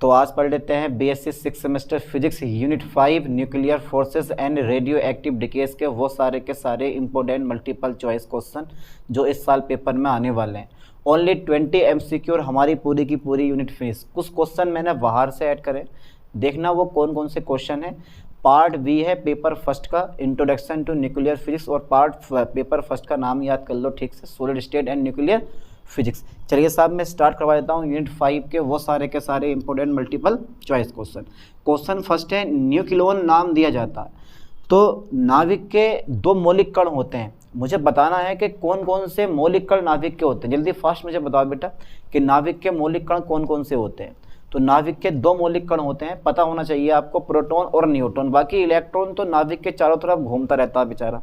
तो आज पढ़ लेते हैं BSc 6 semester physics unit 5 nuclear forces and radio active decays के वो सारे के सारे इंपॉर्टेंट मल्टीपल चॉइस क्वेश्चन जो इस साल पेपर में आने वाले हैं। ओनली 20 एमसीक्यू और हमारी पूरी की पूरी यूनिट फिनिश। कुछ क्वेश्चन मैंने बाहर से ऐड करे, देखना वो कौन कौन से क्वेश्चन है। पार्ट बी है पेपर फर्स्ट का इंट्रोडक्शन टू न्यूक्लियर फिजिक्स, और पेपर फर्स्ट का नाम याद कर लो ठीक से, solid state and nuclear physics. चलिए साहब मैं स्टार्ट करवा देता हूँ यूनिट 5 के वो सारे के सारे important multiple choice question. Question first है, न्यूक्लियन नाम दिया जाता है तो नाभिक के दो मौलिक कण होते हैं। मुझे बताना है कि कौन कौन से मौलिक कण नाभिक के होते हैं। जल्दी फास्ट मुझे बताओ बेटा कि नाभिक के मौलिक कण कौन कौन से होते हैं। तो नाभिक के दो मौलिक कण होते हैं, पता होना चाहिए आपको, प्रोटॉन और न्यूट्रॉन। बाकी इलेक्ट्रॉन तो नाभिक के चारों तरफ घूमता रहता है बेचारा,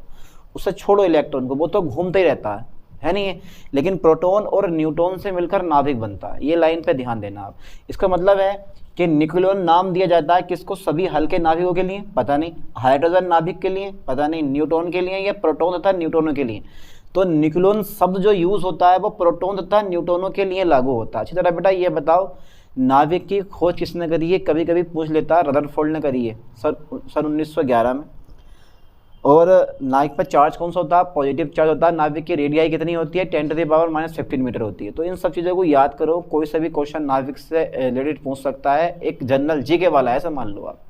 उससे छोड़ो इलेक्ट्रॉन को, वो तो घूमता ही रहता है नहीं है। लेकिन प्रोटॉन और न्यूट्रॉन से मिलकर नाभिक बनता है, ये लाइन पे ध्यान देना आप। इसका मतलब है कि न्यूक्लियन नाम दिया जाता है किसको, सभी हल्के नाभिकों के लिए, पता नहीं हाइड्रोजन नाभिक के लिए, पता नहीं न्यूट्रॉन के लिए, या प्रोटॉन तथा न्यूट्रॉनों के लिए। तो न्यूक्लियन शब्द जो यूज होता है वो प्रोटॉन तथा न्यूट्रॉनों के लिए लागू होता है। अच्छी तरह बेटा ये बताओ, नाभिक की खोज किसने करी है, कभी कभी पूछ लेता है, रदरफोर्ड ने करी है सन 1911 में। और नाभिक पर चार्ज कौन सा होता है, पॉजिटिव चार्ज होता है। नाभिक की रेडियाई कितनी होती है, 10⁻⁻15 मीटर होती है। तो इन सब चीज़ों को याद करो, कोई सा भी क्वेश्चन नाभिक से रिलेटेड पूछ सकता है, एक जनरल जीके वाला है, ऐसा मान लो आप,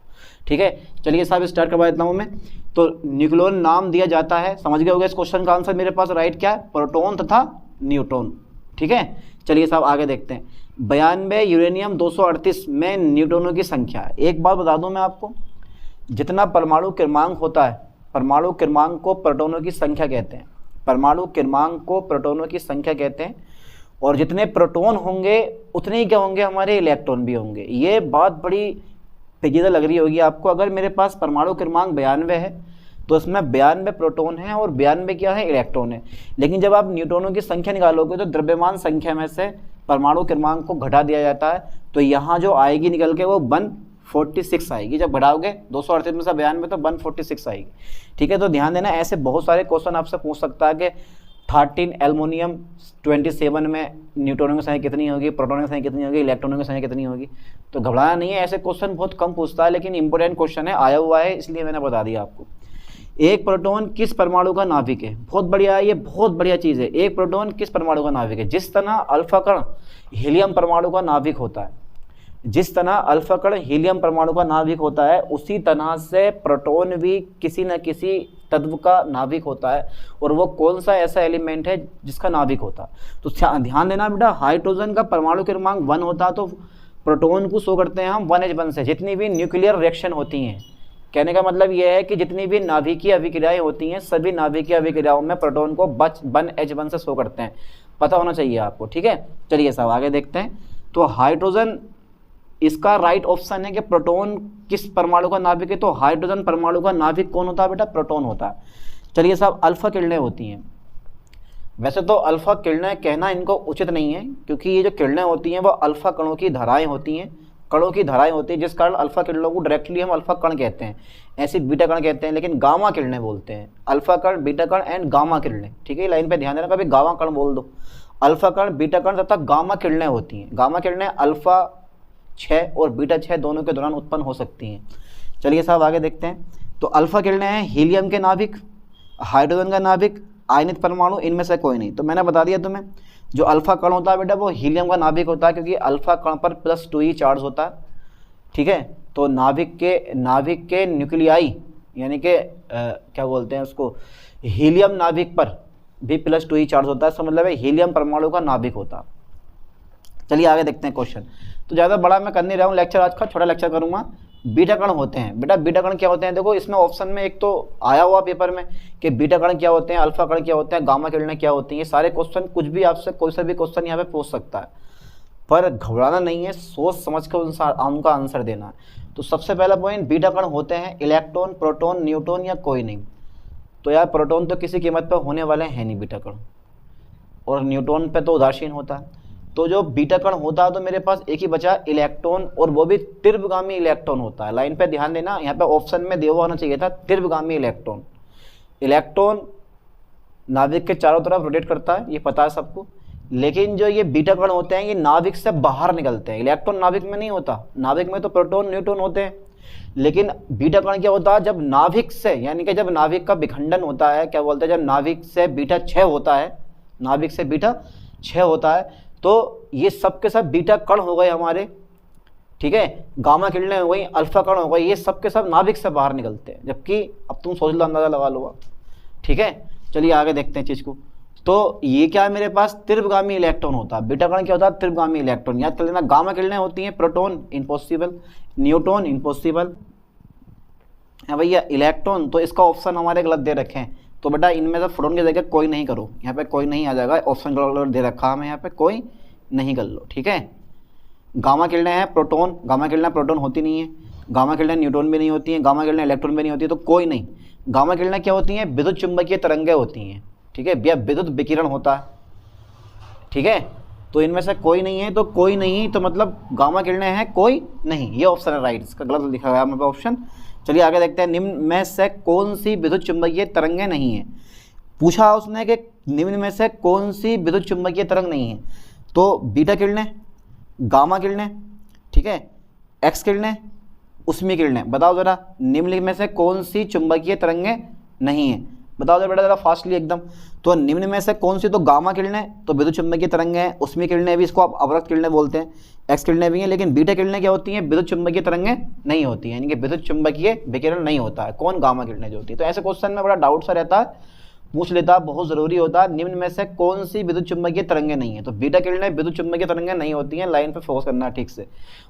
ठीक है। चलिए साहब स्टार्ट करवा देता हूँ मैं। तो न्यूक्लियन नाम दिया जाता है, समझ गए होगा इस क्वेश्चन का आंसर मेरे पास राइट क्या है, प्रोटॉन तथा न्यूट्रॉन, ठीक है। चलिए साहब आगे देखते हैं। 92 यूरेनियम 238 में न्यूट्रॉनों की संख्या है। एक बात बता दूं मैं आपको, जितना परमाणु क्रमांक होता है, परमाणु क्रमांक को प्रोटॉनों की संख्या कहते हैं, परमाणु क्रमांक को प्रोटॉनों की संख्या कहते हैं। और जितने प्रोटॉन होंगे उतने ही क्या होंगे, हमारे इलेक्ट्रॉन भी होंगे। ये बात बड़ी पेचीदा लग रही होगी आपको। अगर मेरे पास परमाणु क्रमांक 92 है तो इसमें 92 प्रोटॉन है और 92 क्या है, इलेक्ट्रॉन है। लेकिन जब आप न्यूट्रॉनों की संख्या निकालोगे तो द्रव्यमान संख्या में से परमाणु क्रमांक को घटा दिया जाता है, तो यहाँ जो आएगी निकल के वो 146 आएगी। जब बढ़ाओगे 238 में से 92 तो 146 आएगी, ठीक है। तो ध्यान देना, ऐसे बहुत सारे क्वेश्चन आपसे पूछ सकता है कि 13 एल्युमिनियम 27 में न्यूट्रॉनों की संख्या कितनी होगी, प्रोटॉनों की संख्या कितनी होगी, इलेक्ट्रॉनों की संख्या कितनी होगी। तो घबराना नहीं है, ऐसे क्वेश्चन बहुत कम पूछता है, लेकिन इंपॉर्टेंट क्वेश्चन है, आया हुआ है, इसलिए मैंने बता दिया आपको। एक प्रोटॉन किस परमाणु का नाभिक है, बहुत बढ़िया है, ये बहुत बढ़िया चीज़ है। एक प्रोटॉन किस परमाणु का नाभिक है, जिस तरह अल्फा कण हीलियम परमाणु का नाभिक होता है, जिस तरह अल्फा कण हीलियम परमाणु का नाभिक होता है, उसी तरह से प्रोटॉन भी किसी न किसी तत्व का नाभिक होता है। और वो कौन सा ऐसा एलिमेंट है जिसका नाभिक होता है। तो ध्यान देना बेटा, हाइड्रोजन का परमाणु क्रमांक 1 होता है तो प्रोटॉन को शो करते हैं हम 1H1 से। जितनी भी न्यूक्लियर रिएक्शन होती हैं, कहने का मतलब यह है कि जितनी भी नाभिकीय अभिक्रियाएं होती हैं, सभी नाभिकीय अभिक्रियाओं में प्रोटॉन को 1H1 से शो करते हैं, पता होना चाहिए आपको, ठीक है। चलिए साहब आगे देखते हैं। तो हाइड्रोजन, इसका राइट ऑप्शन है कि प्रोटॉन किस परमाणु का नाभिक है, तो हाइड्रोजन परमाणु का नाभिक कौन होता है बेटा, प्रोटॉन होता है। चलिए साहब, अल्फा किरणें होती हैं। वैसे तो अल्फा किरणें कहना इनको उचित नहीं है, क्योंकि ये जो किरणें होती हैं वो अल्फा कणों की धाराएं होती हैं, कणों की धाराएं होती है, जिस कारण अल्फा किरणों को डायरेक्टली हम अल्फा कण कहते हैं, ऐसे बीटा कण कहते हैं, लेकिन गामा किरणें बोलते हैं। अल्फा कण, बीटा कण एंड गामा किरणें, ठीक है। लाइन पे ध्यान देना, कभी गामा कण बोल दो। अल्फा कण, बीटा कण तथा गामा किरणें होती हैं। गामा किरणें अल्फा 6 और बीटा 6 दोनों के दौरान उत्पन्न हो सकती हैं। चलिए साहब आगे देखते हैं। तो अल्फा किरणें हैं हीलियम के नाभिक, हाइड्रोजन का नाभिक, आयनित परमाणु, इनमें से कोई नहीं। तो मैंने बता दिया तुम्हें, जो अल्फा कण होता है बेटा वो हीलियम का नाभिक होता है, क्योंकि अल्फा कण पर +2 चार्ज होता है, ठीक है। तो नाभिक के न्यूक्लियाई यानी कि क्या बोलते हैं उसको, हीलियम नाभिक पर भी +2 चार्ज होता है, इसका मतलब है हीलियम परमाणु का नाभिक होता है। चलिए आगे देखते हैं क्वेश्चन। तो ज़्यादा बड़ा मैं कर नहीं रहा हूँ लेक्चर, आज का छोटा लेक्चर करूँगा। बीटा कण होते हैं बेटा, बीटा कण क्या होते हैं, देखो इसमें ऑप्शन में एक तो आया हुआ पेपर में कि बीटा कण क्या होते हैं, अल्फा कण क्या होते हैं, गामा किरणें क्या होती हैं। सारे क्वेश्चन, कुछ भी आपसे कोई सा भी क्वेश्चन यहाँ पे पूछ सकता है, पर घबराना नहीं है, सोच समझ कर उनका आंसर देना है। तो सबसे पहला पॉइंट, बीटा कण होते हैं इलेक्ट्रॉन, प्रोटॉन, न्यूट्रॉन या कोई नहीं। तो यार प्रोटॉन तो किसी कीमत पर होने वाले हैं नहीं बीटा कण, और न्यूट्रॉन पे तो उदासीन होता है। तो जो बीटा कण होता है तो मेरे पास एक ही बचा इलेक्ट्रॉन, और वो भी तीव्रगामी इलेक्ट्रॉन होता है। लाइन पे ध्यान देना, यहाँ पे ऑप्शन में दिया हुआ होना चाहिए था तीव्रगामी इलेक्ट्रॉन। इलेक्ट्रॉन नाभिक के चारों तरफ रोटेट करता है, ये पता है सबको। लेकिन जो ये बीटा कण होते हैं ये नाभिक से बाहर निकलते हैं। इलेक्ट्रॉन नाभिक में नहीं होता, नाभिक में तो प्रोटॉन न्यूट्रॉन होते हैं, लेकिन बीटा कण क्या होता है, जब नाभिक से, यानी कि जब नाभिक का विखंडन होता है, क्या बोलते हैं, जब नाभिक से बीटा क्षय होता है, नाभिक से बीटा क्षय होता है, तो ये सब के सब बीटा कण हो गए हमारे, ठीक है, गामा किरणें हो गई, अल्फा कण हो गए, ये सब के सब नाभिक से बाहर निकलते हैं। जबकि अब तुम सोच लो, अंदाजा लगा लो, ठीक है। चलिए आगे देखते हैं चीज को। तो ये क्या है, मेरे पास तीव्रगामी इलेक्ट्रॉन होता है। बीटा कण क्या होता है, तीव्रगामी इलेक्ट्रॉन। याद कर लेना, गामा किरणें होती हैं, प्रोटॉन इम्पॉसिबल, न्यूट्रॉन इम्पॉसिबल है भैया, इलेक्ट्रॉन। तो इसका ऑप्शन हमारे गलत दे रखे हैं, तो बेटा इनमें से प्रोटॉन की जगह कोई नहीं करो, यहाँ पे कोई नहीं आ जाएगा, ऑप्शन गलत दे रखा हमें, यहाँ पे कोई नहीं कर लो, ठीक है। गामा किरणें हैं प्रोटॉन, गामा किरणें प्रोटॉन होती नहीं है, गामा किरणें न्यूट्रॉन भी नहीं होती हैं, गामा किरणें इलेक्ट्रॉन भी नहीं होती है, तो कोई नहीं। गामा किरणें क्या होती हैं, विद्युत चुंबकीय तरंगें होती हैं, ठीक है, या विद्युत विकिरण होता है, ठीक है। तो इनमें से कोई नहीं है, तो कोई नहीं, तो मतलब गामा किरणें हैं, कोई नहीं, ये ऑप्शन है राइट, इसका गलत लिखा गया हमारे ऑप्शन। चलिए आगे देखते हैं, निम्न में से कौन सी विद्युत चुंबकीय तरंगें नहीं है। पूछा उसने कि निम्न में से कौन सी विद्युत चुंबकीय तरंग नहीं है, तो बीटा किरणें, गामा किरणें, ठीक है, एक्स किरणें, उष्मीय किरणें। बताओ जरा, निम्न में से कौन सी चुंबकीय तरंगें नहीं है, बताओ जरा बेटा, जरा फास्टली एकदम। तो निम्न में से कौन सी, तो गामा किरणें तो विद्युत चुंबकीय तरंगें हैं, उष्मीय किरणें भी, इसको आप अवरक्त किरणें बोलते हैं, एक्स किरणें भी हैं, लेकिन बीटा किरणें क्या होती हैं, विद्युत चुंबकीय तरंगें नहीं होती हैं, यानी कि विद्युत चुंबकीय विकिरण नहीं होता है। कौन, गामा किरणें जो होती है। तो ऐसे क्वेश्चन में बड़ा डाउट सा रहता है, पूछ लेता, बहुत जरूरी होता है, निम्न में से कौन सी विद्युत चुंबकीय तरंगें नहीं है, तो बीटा किरणें विद्युत चुंबकीय तरंगें नहीं होती हैं, लाइन पे फोकस करना है ठीक से।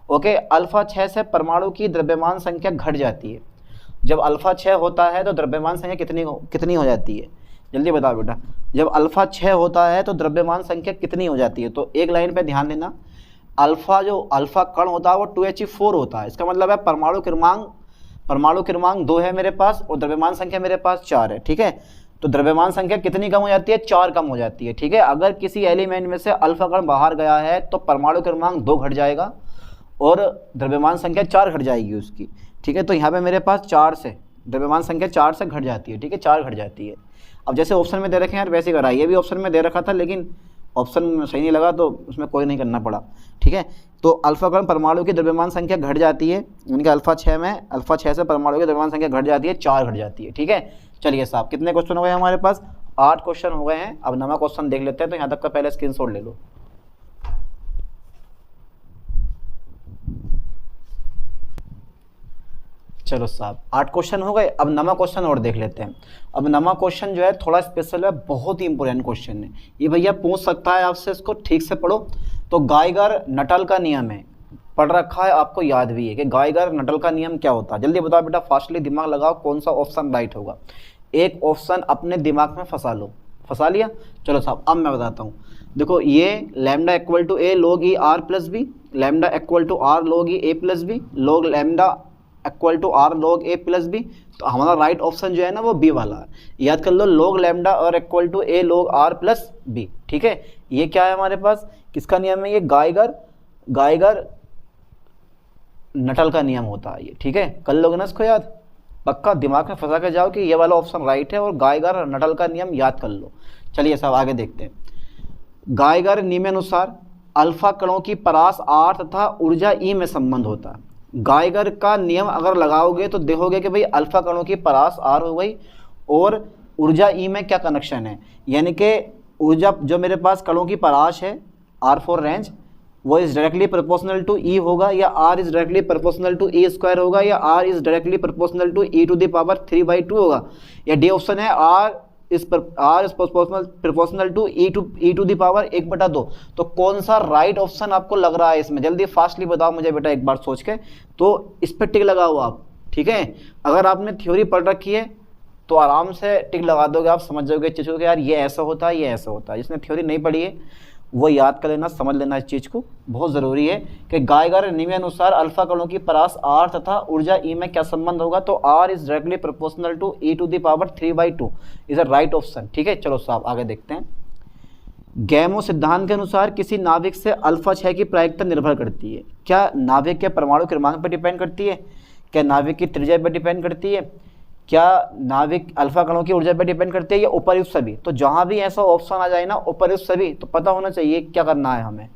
ओके, अल्फा 6 से परमाणु की द्रव्यमान संख्या घट जाती है। जब अल्फा 6 होता है तो द्रव्यमान संख्या कितनी हो जाती है, जल्दी बताओ बेटा। जब अल्फा 6 होता है तो द्रव्यमान संख्या कितनी हो जाती है, तो एक लाइन पे ध्यान देना, अल्फा जो अल्फा कण होता है वो 2He4 होता है। इसका मतलब है परमाणु क्रमांक 2 है मेरे पास और द्रव्यमान संख्या मेरे पास 4 है, ठीक है। तो द्रव्यमान संख्या कितनी कम हो जाती है, 4 कम हो जाती है, ठीक है। अगर किसी एलिमेंट में से अल्फा कण बाहर गया है तो परमाणु क्रमांक 2 घट जाएगा और द्रव्यमान संख्या 4 घट जाएगी उसकी, ठीक है। तो यहाँ पे मेरे पास 4 से द्रव्यमान संख्या 4 से घट जाती है, ठीक है, 4 घट जाती है। अब जैसे ऑप्शन में दे रखे हैं यार वैसे करा, ये भी ऑप्शन में दे रखा था लेकिन ऑप्शन सही नहीं लगा तो उसमें कोई नहीं करना पड़ा, ठीक है। तो अल्फा कण परमाणु की द्रव्यमान संख्या घट जाती है, यानी कि अल्फा 6 से परमाणु की द्रव्यमान संख्या घट जाती है, 4 घट जाती है, ठीक है। चलिए साहब, कितने क्वेश्चन हो गए हमारे पास, 8 क्वेश्चन हो गए हैं। अब नवा क्वेश्चन देख लेते हैं, तो यहाँ तक का पहले स्क्रीनशॉट ले लो। चलो साहब, 8 क्वेश्चन हो गए। अब नवा क्वेश्चन और देख लेते हैं। अब नवा क्वेश्चन जो है थोड़ा स्पेशल है, बहुत ही इंपॉर्टेंट क्वेश्चन है ये भैया, पूछ सकता है आपसे, इसको ठीक से पढ़ो। तो गाइगर नटल का नियम है, पढ़ रखा है, आपको याद भी है कि गाइगर नटल का नियम क्या होता है। जल्दी बताओ बेटा, फास्टली दिमाग लगाओ, कौन सा ऑप्शन राइट होगा। एक ऑप्शन अपने दिमाग में फंसा लो, फंसा लिया। चलो साहब, अब मैं बताता हूँ। देखो, ये lambda equal to a log E r plus b, lambda equal to r log E a plus b, log lambda equal to r log a plus b. तो हमारा राइट ऑप्शन जो है ना वो बी वाला है, याद कर लो, log लैम्डा और equal to a log r plus b, ठीक है। ये क्या है हमारे पास, किसका नियम है, ये गाइगर नटल का नियम होता है ये, ठीक है। कर लोगे ना इसको याद, पक्का दिमाग में फंसा के जाओ कि ये वाला ऑप्शन राइट है और गाइगर नटल का नियम याद कर लो। चलिए साहब आगे देखते हैं। गाइगर नियमानुसार अल्फा कणों की परास R तथा ऊर्जा E में संबंध होता है। गाइगर का नियम अगर लगाओगे तो देखोगे कि भाई अल्फा कणों की परास R हो गई और ऊर्जा E में क्या कनेक्शन है, यानी कि ऊर्जा जो मेरे पास कणों की परास है R4 रेंज, वो is directly proportional to E होगा, या R is directly proportional to E square होगा, या R is directly proportional to E to the power 3/2 होगा, या डी ऑप्शन है R is proportional to E to the power 1/2। तो कौन सा राइट ऑप्शन आपको लग रहा है इसमें, जल्दी फास्टली बताओ मुझे बेटा एक बार सोच के। तो इस पर टिक लगाओ आप, ठीक है। अगर आपने थ्योरी पढ़ रखी है तो आराम से टिक लगा दोगे, आप समझ जाओगे चीज़ को कि यार ये ऐसा होता है, ये ऐसा होता है। जिसने थ्योरी नहीं पढ़ी है वो याद कर लेना, समझ लेना इस चीज़ को, बहुत ज़रूरी है कि गाइगर नियमानुसार अल्फा कणों की परास R तथा ऊर्जा E में क्या संबंध होगा। तो R is directly proportional to E to the power 3/2 is a right option, ठीक है। चलो साहब आगे देखते हैं। गैमो सिद्धांत के अनुसार किसी नाभिक से अल्फा 6 की प्रायिकता निर्भर करती है। क्या नाभिक के परमाणु क्रमांक पर डिपेंड करती है, क्या नाभिक की त्रिज्या पर डिपेंड करती है, क्या नाभिक अल्फा कणों की ऊर्जा पर डिपेंड करती है या उपर्युक्त सभी? तो जहां भी ऐसा ऑप्शन आ जाए ना उपर्युक्त सभी, तो पता होना चाहिए क्या करना है हमें,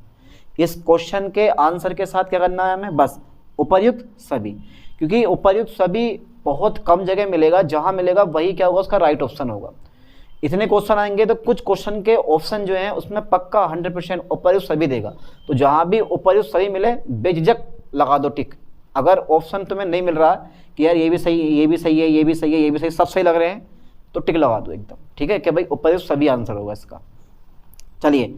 इस क्वेश्चन के आंसर के साथ क्या करना है हमें, बस उपर्युक्त सभी। क्योंकि उपर्युक्त सभी बहुत कम जगह मिलेगा, जहां मिलेगा वही क्या होगा, उसका राइट ऑप्शन होगा। इतने क्वेश्चन आएंगे तो कुछ क्वेश्चन के ऑप्शन जो हैं उसमें पक्का 100% उपर्युक्त सभी देगा। तो जहां भी उपर्युक्त सभी मिले बेझिझक लगा दो टिक। अगर ऑप्शन तुम्हें नहीं मिल रहा कि यार ये भी सही, ये भी सही है, ये भी सही है, ये भी सही, सब सही लग रहे हैं, तो टिक लगा दो एकदम, ठीक है, कि भाई उपर्युक्त सभी आंसर होगा इसका। चलिए,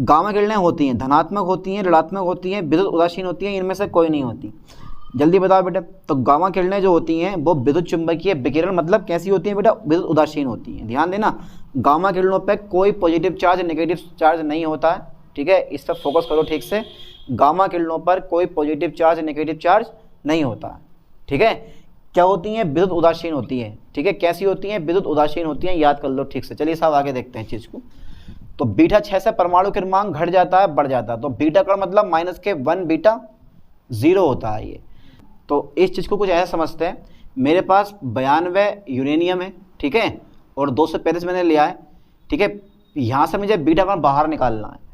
गामा किरणें होती हैं, धनात्मक होती हैं, ऋणात्मक होती हैं, विद्युत उदासीन होती हैं, इनमें से कोई नहीं होती। जल्दी बताओ बेटा। तो गामा किरणें जो होती हैं वो विद्युत चुंबकीय विकिरण, मतलब कैसी होती हैं बेटा, विद्युत उदासीन होती हैं। ध्यान देना, गामा किरणों पे कोई पॉजिटिव चार्ज नेगेटिव चार्ज नहीं होता है, ठीक है, इस पर फोकस करो ठीक से। गामा किरणों पर कोई पॉजिटिव चार्ज नेगेटिव चार्ज नहीं होता है, ठीक है। क्या होती हैं, विद्युत उदासीन होती हैं, ठीक है। कैसी होती हैं, विद्युत उदासीन होती हैं, याद कर लो ठीक से। चलिए साहब आगे देखते हैं चीज को। तो बीटा 6 से परमाणु क्रमांक घट जाता है, बढ़ जाता है। तो बीटा का मतलब -1 बीटा 0 होता है ये। तो इस चीज़ को कुछ ऐसा समझते हैं, मेरे पास 92 यूरेनियम है, ठीक है, और 235 मैंने लिया है, ठीक है। यहाँ से मुझे बीटा का बाहर निकालना है।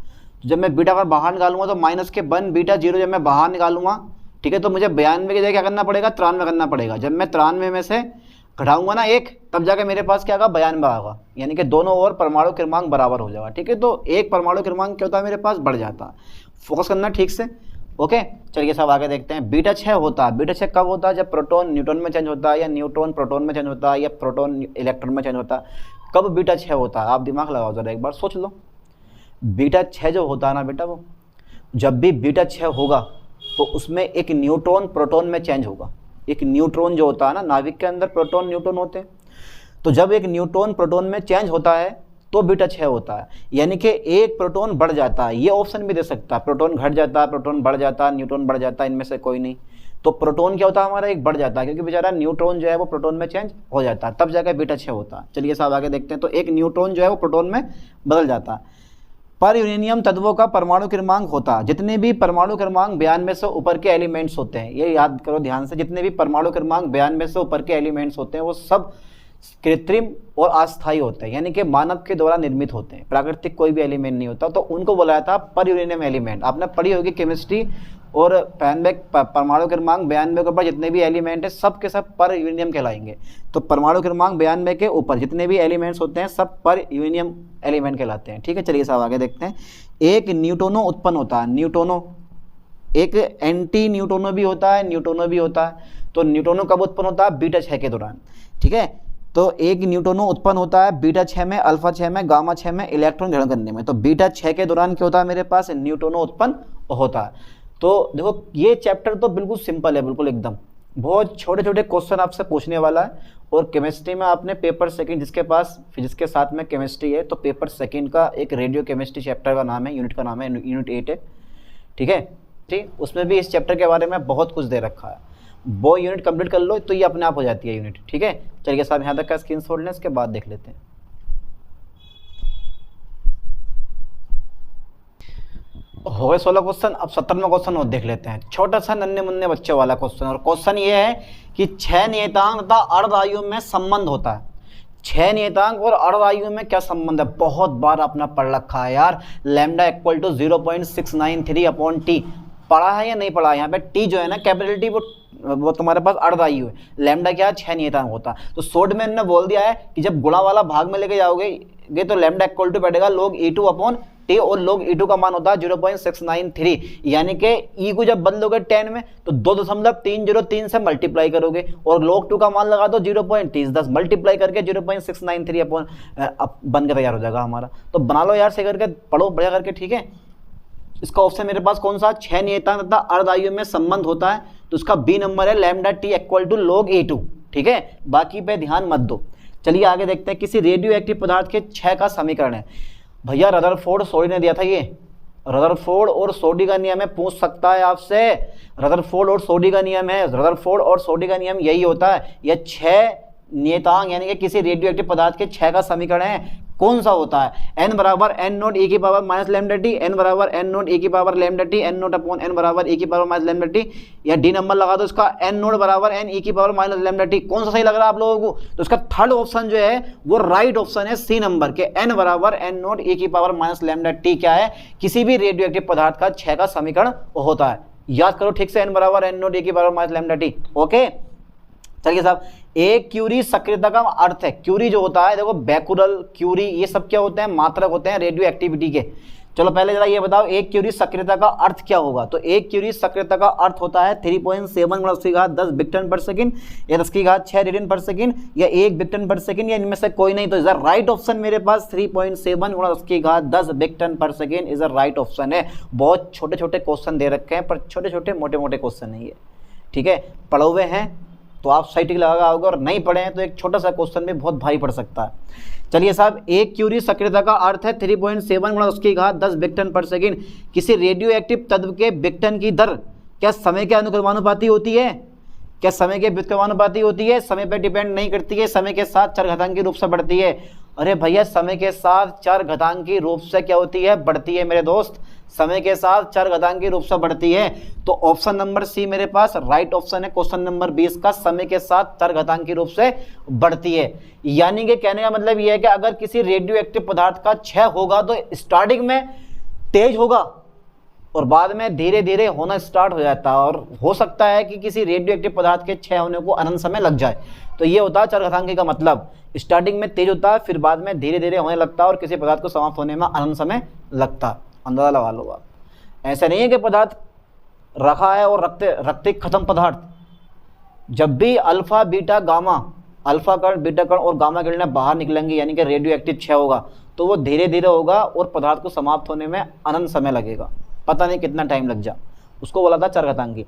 तो जब मैं बीटा का बाहर निकालूंगा तो -1 बीटा 0 जब मैं बाहर निकालूंगा, ठीक है, तो मुझे 92 की जगह क्या करना पड़ेगा, 93 करना पड़ेगा। जब मैं 93 में से घटाऊंगा ना 1, तब जाके मेरे पास क्या आएगा, 92 आएगा। यानी कि दोनों ओर परमाणु क्रमांक बराबर हो जाएगा, ठीक है। तो एक परमाणु क्रमांक क्या होता है, मेरे पास बढ़ जाता है। फोकस करना ठीक से, ओके। चलिए सब आगे देखते हैं। बीटा 6 होता है, बीटा 6 कब होता है, जब प्रोटॉन न्यूट्रॉन में चेंज होता है, या न्यूट्रॉन प्रोटॉन में चेंज होता है, या प्रोटॉन इलेक्ट्रॉन में चेंज होता है। कब बीटा 6 होता है, आप दिमाग लगाओ जरा, एक बार सोच लो। बीटा 6 जो होता है ना बेटा, वो जब भी बीटा 6 होगा तो उसमें एक न्यूट्रॉन प्रोटॉन में चेंज होगा। एक न्यूट्रॉन जो होता है ना, नाभिक के अंदर प्रोटॉन न्यूट्रॉन होते हैं, तो जब एक न्यूट्रॉन प्रोटॉन में चेंज होता है तो बीटा 6 होता है। यानी कि एक प्रोटॉन बढ़ जाता है, ये ऑप्शन भी दे सकता है, प्रोटॉन घट जाता है, प्रोटॉन बढ़ जाता है, न्यूट्रॉन बढ़ जाता है, इनमें से कोई नहीं। तो प्रोटॉन क्या होता है हमारा, एक बढ़ जाता है, क्योंकि बेचारा न्यूट्रॉन जो है वो प्रोटॉन में चेंज हो जाता है, तब जाकर बीटा 6 होता है। चलिए साहब आगे देखते हैं। तो एक न्यूट्रॉन जो है वो प्रोटॉन में बदल जाता है। पर यूरेनियम तत्वों का परमाणु क्रमांक होता है, जितने भी परमाणु क्रमांक 92 से ऊपर के एलिमेंट्स होते हैं, ये याद करो ध्यान से, जितने भी परमाणु क्रमांक 92 से ऊपर के एलिमेंट्स होते हैं वो सब कृत्रिम और अस्थायी होते हैं, यानी कि मानव के द्वारा निर्मित होते हैं, प्राकृतिक कोई भी एलिमेंट नहीं होता। तो उनको बोला था पर यूरेनियम एलिमेंट। आपने पढ़ी होगी केमिस्ट्री, और परमाणु क्रमांक 92 के ऊपर जितने भी एलिमेंट है सब के सब पर यूरेनियम कहलाएंगे। तो परमाणु क्रमांक 92 के ऊपर जितने भी एलिमेंट्स होते हैं सब पर यूरेनियम एलिमेंट कहलाते हैं, ठीक है। चलिए साहब आगे देखते हैं। एक न्यूट्रोनो उत्पन्न होता है, न्यूट्रोनो, एक एंटी न्यूट्रोनो भी होता है, न्यूट्रोनो भी होता है। तो न्यूट्रोनो कब उत्पन्न होता है, बीटा 6 के दौरान, ठीक है। तो एक न्यूट्रोनो उत्पन्न होता है बीटा 6 में, अल्फा 6 में, गामा 6 में इलेक्ट्रॉन ग्रहण करने में। तो बीटा 6 के दौरान क्या होता है, मेरे पास न्यूट्रोनो उत्पन्न होता है। तो देखो ये चैप्टर तो बिल्कुल सिंपल है, बिल्कुल एकदम, बहुत छोटे छोटे क्वेश्चन आपसे पूछने वाला है। और केमिस्ट्री में आपने पेपर सेकंड, जिसके पास फिजिक्स के साथ में केमिस्ट्री है, तो पेपर सेकंड का एक रेडियो केमिस्ट्री चैप्टर का नाम है, यूनिट का नाम है यूनिट 8 है, ठीक है। ठीक, उसमें भी इस चैप्टर के बारे में बहुत कुछ दे रखा है। वो यूनिट कंप्लीट कर लो तो ये अपने आप हो जाती है यूनिट, ठीक है। चलिए साहब यहाँ तक का स्क्रीनशॉट लें, इसके बाद देख लेते हैं। हो गए 16 क्वेश्चन। अब 17वां क्वेश्चन और देख लेते हैं, छोटा सा नन्हे मुन्ने बच्चे वाला क्वेश्चन। और क्वेश्चन ये है कि 6 नियतांक तथा अर्धआयु में संबंध होता है। 6 नियतांक और अर्धआयु में क्या संबंध है, बहुत बार अपना पढ़ रखा है यार। Lambda equal to 0.693 upon t, पढ़ा है या नहीं पढ़ा है। यहाँ पे टी जो है ना, कैपिटल टी, वो तुम्हारे पास अर्धआयु है। लैम्डा क्या है, 6 नियतांक होता है। तो शॉर्ट में इन्होंने बोल दिया है कि जब गुणा वाला भाग में लेके जाओगे तो लैम्डा इक्वल टू बैठेगा log E2 अपॉन टी, और log E2 का मान होता है 0.693। यानी कि ई को जब बदलोगे 10 में तो 2.303 से मल्टीप्लाई करोगे, और log 2 का मान लगा दो 0.30 मल्टीप्लाई करके 0.693 अपॉन बन के तैयार हो जाएगा हमारा। तो बना लो यार, से करके पढ़ो बढ़िया करके, ठीक है। इसका ऑप्शन मेरे पास कौन सा, 6 नियतांक तथा अर्धआयु में संबंध होता है, तो उसका बी नंबर है lambda t equal to log E2, ठीक है। बाकी पे ध्यान मत दो। चलिए आगे देखते हैं। किसी रेडियो एक्टिव पदार्थ के 6 का समीकरण है। भैया रदरफोर्ड सोडी ने दिया था ये, रदरफोर्ड और सोडी का नियम है, पूछ सकता है आपसे। रदरफोर्ड और सोडी का नियम है, रदरफोर्ड और सोडी का नियम यही होता है। यह 6 नियतांक यानी कि किसी रेडियोएक्टिव पदार्थ के क्षय का समीकरण है, कौन सा होता है? n बराबर एन नोट e की power minus lambda T, n बराबर एन नोट e की power lambda T, n naught upon n बराबर e की पावर माइनस लैम्डा टी, या डी नंबर लगा दो इसका n नोट बराबर n e की पावर माइनस लैम्डा टी। कौन सा सही लग रहा है आप लोगों को? तो इसका थर्ड ऑप्शन जो है वो राइट ऑप्शन है, सी नंबर के n बराबर एन नोट e की पावर माइनस लैम्डा टी क्या है? किसी भी रेडियोएक्टिव पदार्थ का क्षय का समीकरण होता है। याद करो ठीक से, n बराबर एन नोट e की power minus lambda T. Okay चलिए साहब, एक क्यूरी सक्रियता का अर्थ है, क्यूरी जो होता है देखो बैकुरल क्यूरी ये सब क्या होते हैं? मात्रक होते हैं रेडियो एक्टिविटी के। चलो पहले जरा ये बताओ एक क्यूरी सक्रियता का अर्थ क्या होगा? तो एक क्यूरी सक्रियता का अर्थ होता है 3.7 × 10 विक्टन पर सेकंड, या 10⁶ रेडियन पर सेकंड, या 1 विक्टन पर सेकंड, या इनमें से कोई नहीं। तो इज राइट ऑप्शन मेरे पास 3.7 × 10 विक्टन पर सेकंड इज राइट ऑप्शन है। बहुत छोटे छोटे क्वेश्चन दे रखे हैं, पर छोटे छोटे मोटे मोटे क्वेश्चन है ये, ठीक है। पढ़े हुए हैं तो आप सही टिक लगा होगा, और नहीं पढ़े हैं तो एक छोटा सा क्वेश्चन भी बहुत भारी पड़ सकता है। चलिए साहब, एक क्यूरी सक्रियता का अर्थ है 3.7 × 10 विक्टन पर सेकंड। किसी रेडियो एक्टिव तत्व के विक्टन की दर क्या समय के अनुक्रमानुपाती होती है? क्या समय के व्युत्क्रमानुपाती होती है? समय पर डिपेंड नहीं करती है, समय के साथ चरघातांकी रूप से बढ़ती है। अरे भैया समय के साथ चरघातांकी रूप से क्या होती है? बढ़ती है मेरे दोस्त, समय के साथ चरघातांकी रूप से बढ़ती है। तो ऑप्शन नंबर सी मेरे पास राइट ऑप्शन है क्वेश्चन नंबर 20 का, समय के साथ चरघातांकी रूप से बढ़ती है। यानी कि कहने का मतलब यह है कि अगर किसी रेडियो एक्टिव पदार्थ का क्षय होगा तो स्टार्टिंग में तेज होगा और बाद में धीरे धीरे होना स्टार्ट हो जाता है, और हो सकता है कि किसी रेडियो एक्टिव पदार्थ के क्षय होने को अनंत समय लग जाए। तो ये होता है चरघातांकी का मतलब, स्टार्टिंग में तेज होता है फिर बाद में धीरे धीरे होने लगता है और किसी पदार्थ को समाप्त होने में अनंत समय लगता है। अंदाजा लगा लो आप। ऐसा नहीं है कि पदार्थ रखा है और रखते खत्म पदार्थ। जब भी अल्फा बीटा गामा, अल्फा कण बीटा कण और गामा किरणें बाहर निकलेंगी यानी कि रेडियो एक्टिव क्षय होगा, तो वो धीरे धीरे होगा और पदार्थ को समाप्त होने में अनंत समय लगेगा, पता नहीं कितना टाइम लग जा, उसको बोला था चरघातांकी।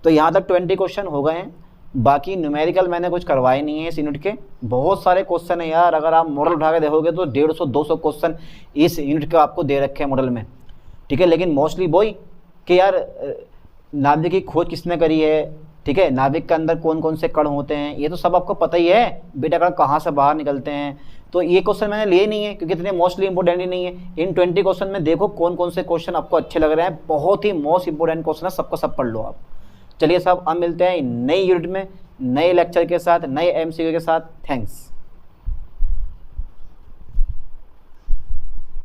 तो यहाँ तक 20 क्वेश्चन हो गए हैं। बाकी न्यूमेरिकल मैंने कुछ करवाए नहीं है इस यूनिट के। बहुत सारे क्वेश्चन है यार, अगर आप मॉडल उठा के देखोगे तो 150-200 क्वेश्चन इस यूनिट के आपको दे रखे हैं मॉडल में, ठीक है। लेकिन मोस्टली वही कि यार नाभिक की खोज किसने करी है, ठीक है, नाभिक के अंदर कौन कौन से कण होते हैं ये तो सब आपको पता ही है, बीटा कण कहाँ से बाहर निकलते हैं। तो ये क्वेश्चन मैंने लिए नहीं है क्योंकि इतने मोस्टली इंपॉर्टेंट ही नहीं है। इन 20 क्वेश्चन में देखो कौन कौन से क्वेश्चन आपको अच्छे लग रहे हैं, बहुत ही मोस्ट इंपॉर्टेंट क्वेश्चन है, सबको सब पढ़ लो आप। चलिए साहब, अब मिलते हैं नई यूनिट में नए लेक्चर के साथ, नए MCQ के साथ। थैंक्स।